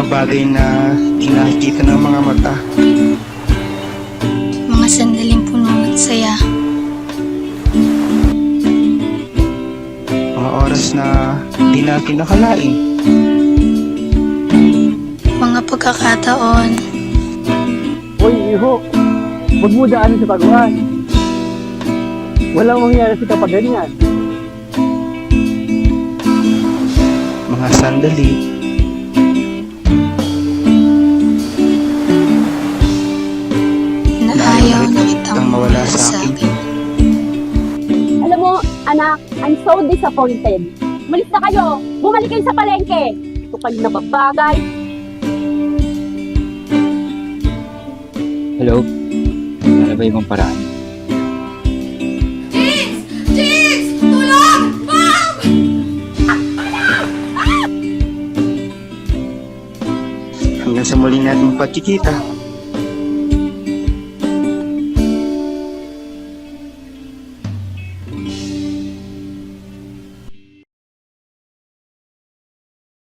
bagay na di nakikita ng mga mata. Mga sandaling puno ng saya. Mga oras na di natin nakalain. Mga pagkakataon. Hoy, iho! Huwag mo daanin sa baguhan. Walang mangyayari sa kapag ganyan. Mga sandali Na ayaw na kitang mawala sa akin. Alam mo, anak, I'm so disappointed. Malis na kayo! Bumalik kayo sa palengke! Ito kayo nababagay. Hello? Ano ba ibang paraan? Hanggang sa muli nating pagkikita.